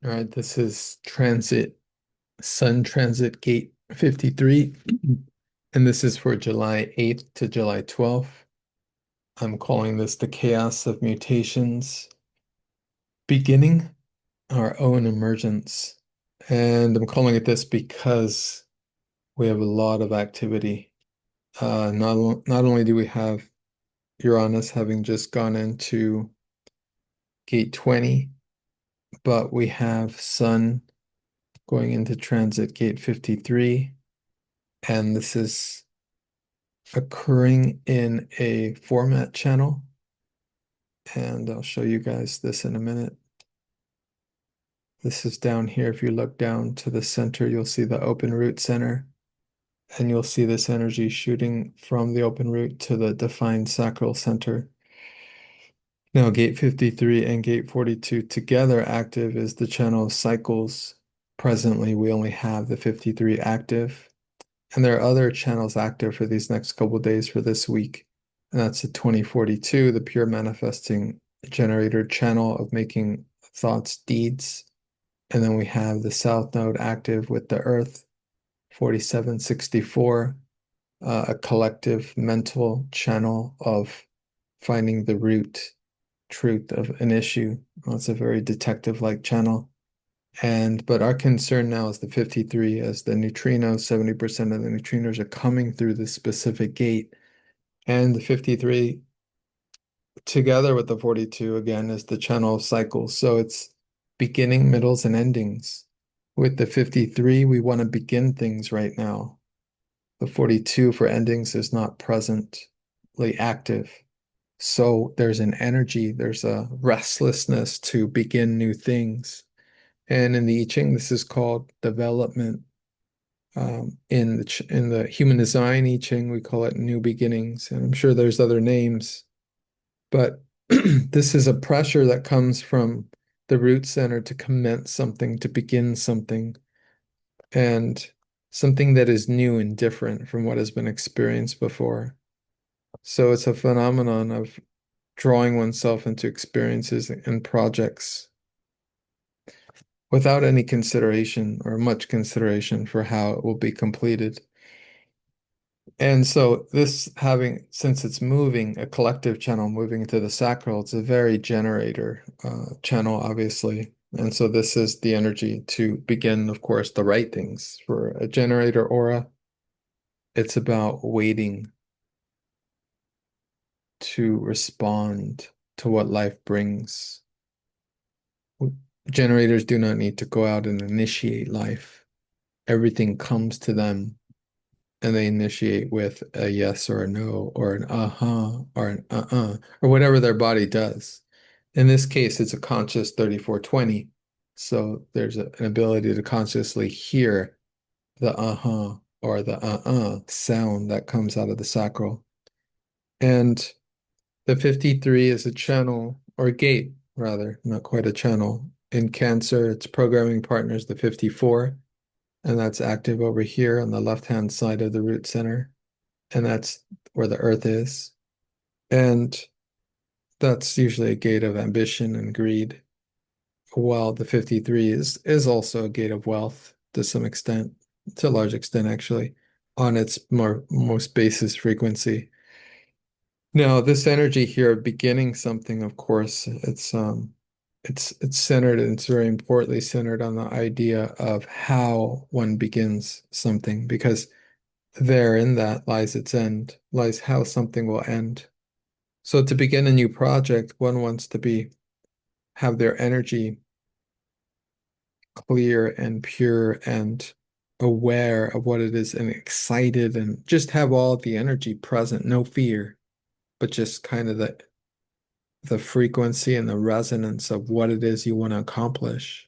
All right, this is Sun Transit Gate 53, and this is for July 8th to July 12th. I'm calling this the chaos of mutations, beginning our own emergence. And I'm calling it this because we have a lot of activity. Not only do we have Uranus having just gone into Gate 20, but we have Sun going into transit Gate 53. And this is occurring in a format channel. And I'll show you guys this in a minute. This is down here. If you look down to the center, you'll see the open root center. And you'll see this energy shooting from the open root to the defined sacral center. Now, gate 53 and gate 42 together active is the channel of cycles. Presently, we only have the 53 active. And there are other channels active for these next couple days for this week. And that's the 2042, the pure manifesting generator channel of making thoughts deeds. And then we have the south node active with the earth, 4764, a collective mental channel of finding the root truth of an issue. Well, it's a very detective-like channel. But our concern now is the 53, as the neutrinos, 70% of the neutrinos are coming through this specific gate. And the 53 together with the 42 again is the channel of cycles. So it's beginning, middles, and endings. With the 53, we want to begin things right now. The 42 for endings is not presently active. So there's an energy, there's a restlessness to begin new things. And in the I Ching, this is called development. In the human design I Ching, we call it new beginnings. And I'm sure there's other names, but this is a pressure that comes from the root center to commence something, to begin something, and something that is new and different from what has been experienced before. So it's a phenomenon of drawing oneself into experiences and projects without any consideration or much consideration for how it will be completed. And so this having, since it's moving, a collective channel moving into the sacral, it's a very generator channel, obviously. And so this is the energy to begin, of course, the right things. For a generator aura, it's about waiting to respond to what life brings. Generators do not need to go out and initiate life. Everything comes to them and they initiate with a yes or a no or an uh-huh or an or whatever their body does. In this case, it's a conscious 3420. So there's an ability to consciously hear the uh-huh or the sound that comes out of the sacral. And the 53 is a channel or gate, rather, not quite a channel. In Cancer, its programming partner is the 54, and that's active over here on the left-hand side of the root center, and that's where the earth is. And that's usually a gate of ambition and greed, while the 53 is also a gate of wealth to some extent, to a large extent, actually, on its most basis frequency. Now, this energy here beginning something, of course, it's centered and it's very importantly centered on the idea of how one begins something, because there in that lies its end, lies how something will end. So to begin a new project, one wants to have their energy clear and pure and aware of what it is and excited and just have all the energy present, no fear, but just kind of the frequency and the resonance of what it is you want to accomplish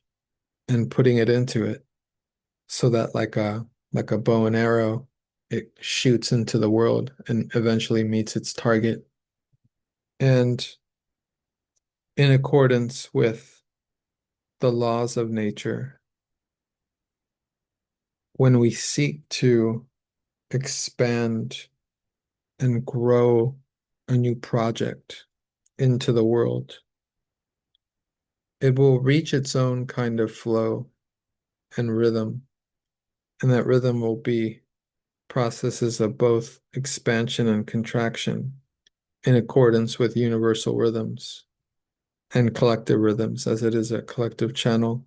and putting it into it so that like a bow and arrow, it shoots into the world and eventually meets its target. And in accordance with the laws of nature, when we seek to expand and grow a new project into the world, it will reach its own kind of flow and rhythm. And that rhythm will be processes of both expansion and contraction in accordance with universal rhythms and collective rhythms, as it is a collective channel.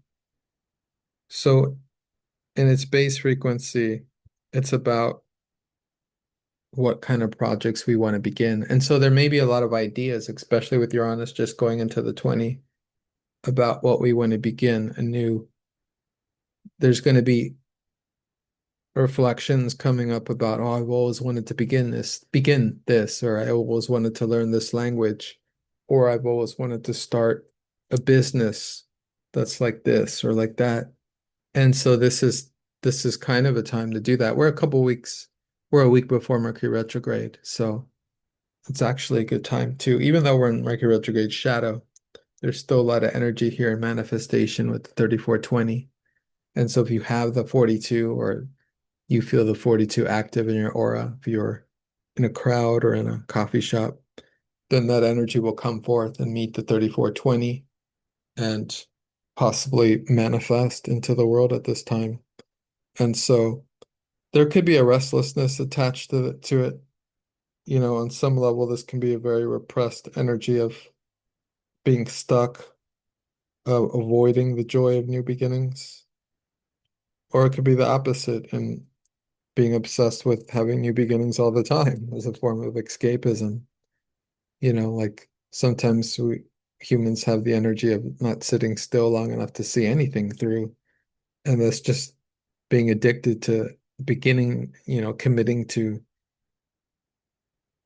So, in its base frequency, it's about what kind of projects we want to begin. And so, there may be a lot of ideas, especially with Uranus just going into the 20, about what we want to begin anew. There's going to be reflections coming up about, oh, I've always wanted to begin this, or I always wanted to learn this language, or I've always wanted to start a business that's like this or like that. And so this is kind of a time to do that. We're a week before Mercury retrograde, so it's actually a good time too. Even though we're in Mercury retrograde shadow, there's still a lot of energy here in manifestation with the 3420. And so if you have the 42 or you feel the 42 active in your aura, if you're in a crowd or in a coffee shop, then that energy will come forth and meet the 3420 and possibly manifest into the world at this time. And so there could be a restlessness attached to it. On some level, this can be a very repressed energy of being stuck, avoiding the joy of new beginnings. Or it could be the opposite and being obsessed with having new beginnings all the time as a form of escapism. Like sometimes we humans have the energy of not sitting still long enough to see anything through. And that's just being addicted to beginning, committing to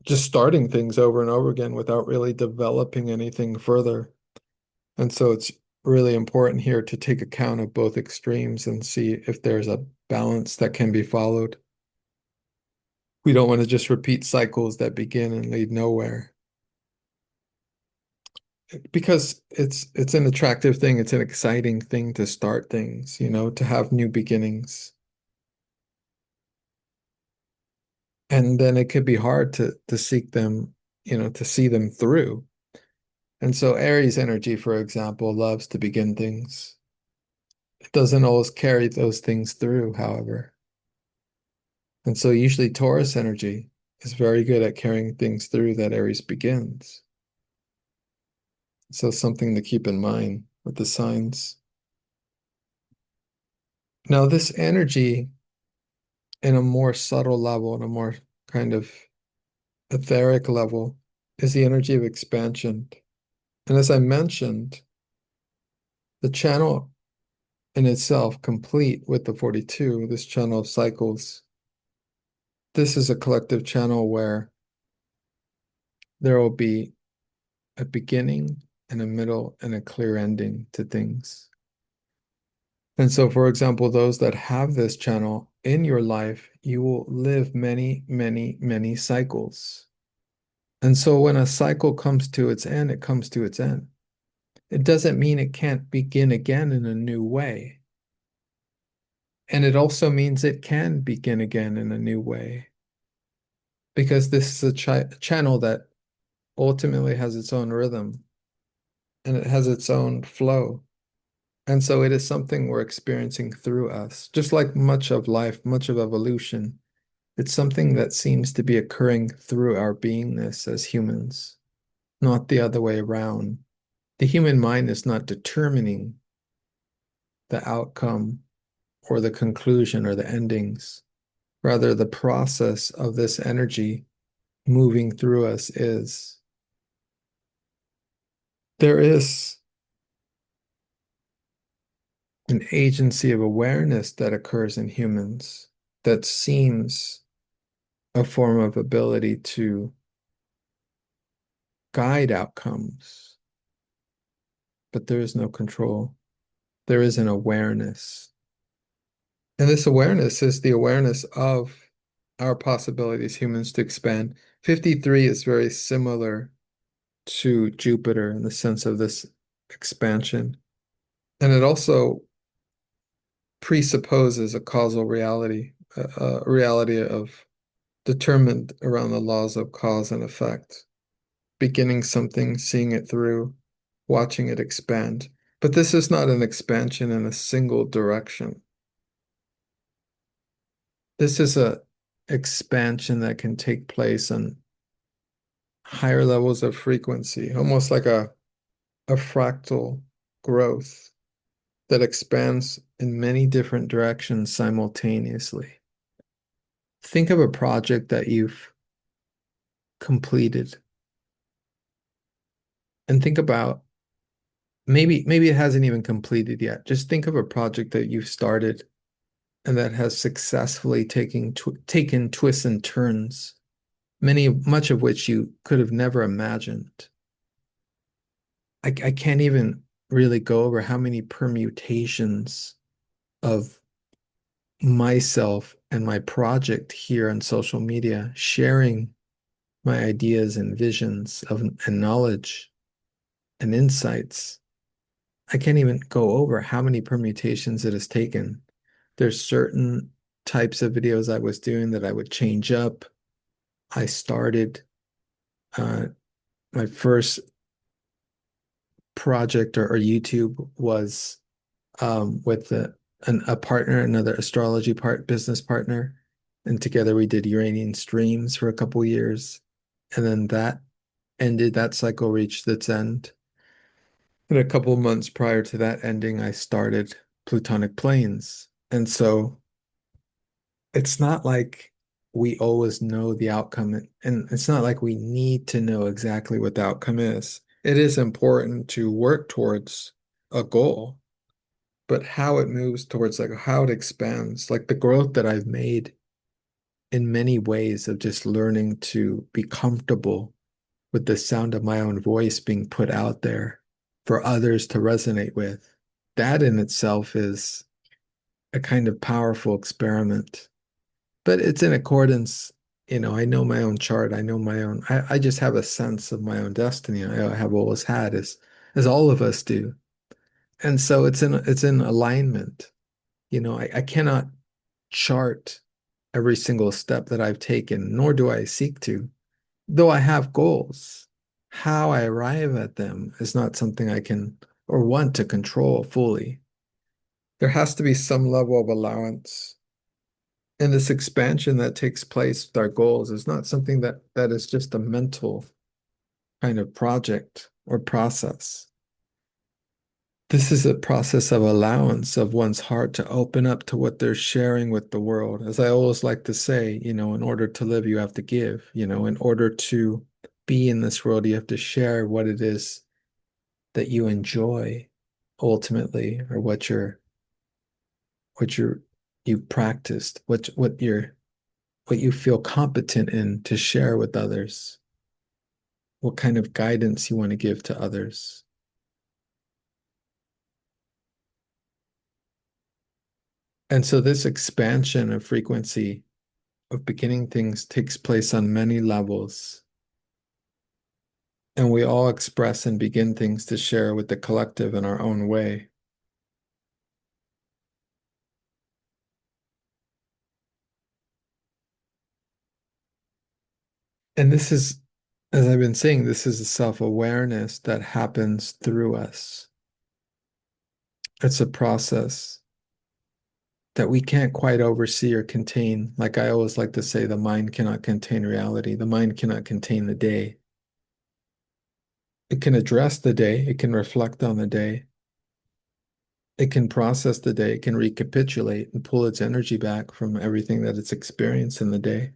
just starting things over and over again without really developing anything further. And so it's really important here to take account of both extremes and see if there's a balance that can be followed. We don't want to just repeat cycles that begin and lead nowhere. Because it's an attractive thing, it's an exciting thing to start things, to have new beginnings. And then it could be hard to seek them, to see them through. And so Aries energy, for example, loves to begin things. It doesn't always carry those things through, however. And so usually Taurus energy is very good at carrying things through that Aries begins. So something to keep in mind with the signs. Now, this energy in a more subtle level, in a more kind of etheric level, is the energy of expansion. And as I mentioned, the channel in itself, complete with the 42, this channel of cycles, this is a collective channel where there will be a beginning and a middle and a clear ending to things. And so, for example, those that have this channel in your life, you will live many, many, many cycles. And so when a cycle comes to its end, it comes to its end. It doesn't mean it can't begin again in a new way. And it also means it can begin again in a new way. Because this is a channel that ultimately has its own rhythm and it has its own flow. And so it is something we're experiencing through us. Just like much of life, much of evolution, it's something that seems to be occurring through our beingness as humans, not the other way around. The human mind is not determining the outcome or the conclusion or the endings. Rather, the process of this energy moving through us is. There is an agency of awareness that occurs in humans that seems a form of ability to guide outcomes, but there is no control. There is an awareness. And this awareness is the awareness of our possibilities, humans, to expand. 53 is very similar to Jupiter in the sense of this expansion. And it also presupposes a causal reality, a reality of determined around the laws of cause and effect, beginning something, seeing it through, watching it expand. But this is not an expansion in a single direction. This is a expansion that can take place on higher levels of frequency, almost like a fractal growth that expands in many different directions simultaneously. Think of a project that you've completed and think about maybe it hasn't even completed yet. Just think of a project that you've started and that has successfully taken twists and turns, much of which you could have never imagined. I can't even really go over how many permutations of myself and my project here on social media, sharing my ideas and visions and knowledge and insights. I can't even go over how many permutations it has taken. There's certain types of videos I was doing that I would change up. I started uh, my first project or YouTube was with a partner, another astrology business partner, and together we did Uranian streams for a couple years, and then that ended. That cycle reached its end. And a couple of months prior to that ending, I started Plutonic Planes, and so it's not like we always know the outcome, and it's not like we need to know exactly what the outcome is. It is important to work towards a goal, but how it moves towards, like how it expands, like the growth that I've made in many ways of just learning to be comfortable with the sound of my own voice being put out there for others to resonate with. That in itself is a kind of powerful experiment. But it's in accordance, I know my own chart. I know I just have a sense of my own destiny. I have always had, as all of us do. And so it's in alignment. I cannot chart every single step that I've taken, nor do I seek to, though I have goals. How I arrive at them is not something I can or want to control fully. There has to be some level of allowance. And this expansion that takes place with our goals is not something that is just a mental kind of project or process. This is a process of allowance of one's heart to open up to what they're sharing with the world. As I always like to say, in order to live, you have to give. In order to be in this world, you have to share what it is that you enjoy ultimately, or what you've practiced, what you feel competent in to share with others, what kind of guidance you want to give to others. And so this expansion of frequency of beginning things takes place on many levels. And we all express and begin things to share with the collective in our own way. And this is, as I've been saying, this is a self-awareness that happens through us. It's a process that we can't quite oversee or contain. Like I always like to say, the mind cannot contain reality. The mind cannot contain the day. It can address the day, it can reflect on the day, it can process the day, it can recapitulate and pull its energy back from everything that it's experienced in the day,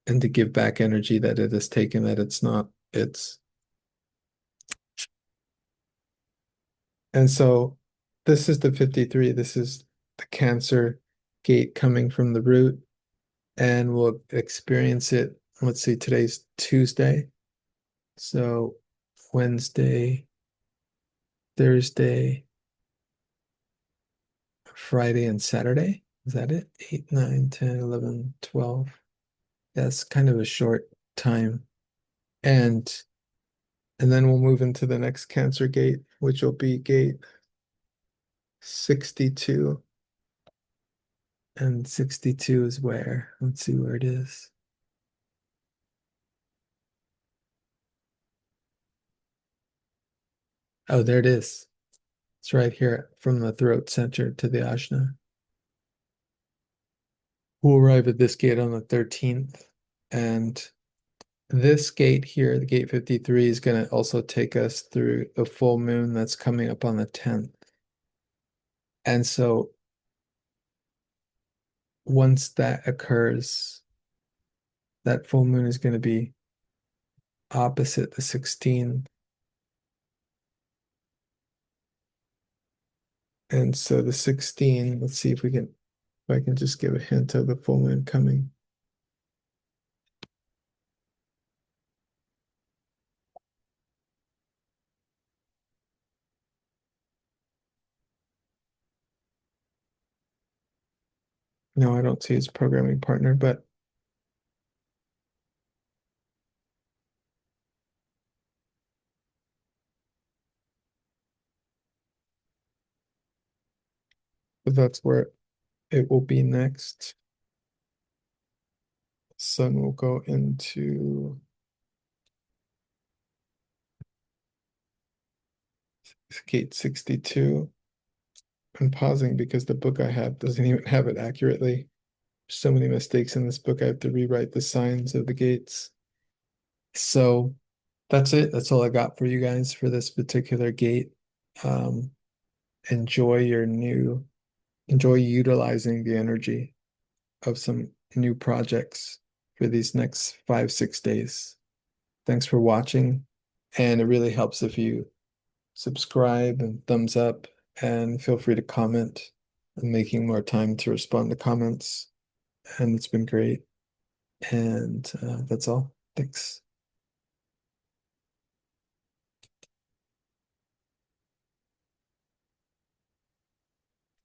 and to give back energy that it has taken, that it's not its. And so this is the 53. This is the Cancer gate coming from the root, and we'll experience it. Let's see, today's Tuesday. So Wednesday, Thursday, Friday, and Saturday. Is that it? 8, 9, 10, 11, 12. That's kind of a short time. And and then we'll move into the next Cancer gate, which will be gate 62. And 62 is where? Let's see where it is. Oh, there it is. It's right here from the throat center to the ajna. We'll arrive at this gate on the 13th. And this gate here, the gate 53, is going to also take us through the full moon that's coming up on the 10th. And so once that occurs, that full moon is going to be opposite the 16. And so the 16, let's see if we can, if I can just give a hint of the full moon coming. No, I don't see his programming partner, but that's where it will be next. Sun will go into gate 62. I'm pausing because the book I have doesn't even have it accurately. So many mistakes in this book. I have to rewrite the signs of the gates. So that's it. That's all I got for you guys for this particular gate. Um, enjoy your new, enjoy utilizing the energy of some new projects for these next 5, 6 days. Thanks for watching. And it really helps if you subscribe and thumbs up, and feel free to comment. I'm making more time to respond to comments, and it's been great. And that's all. Thanks.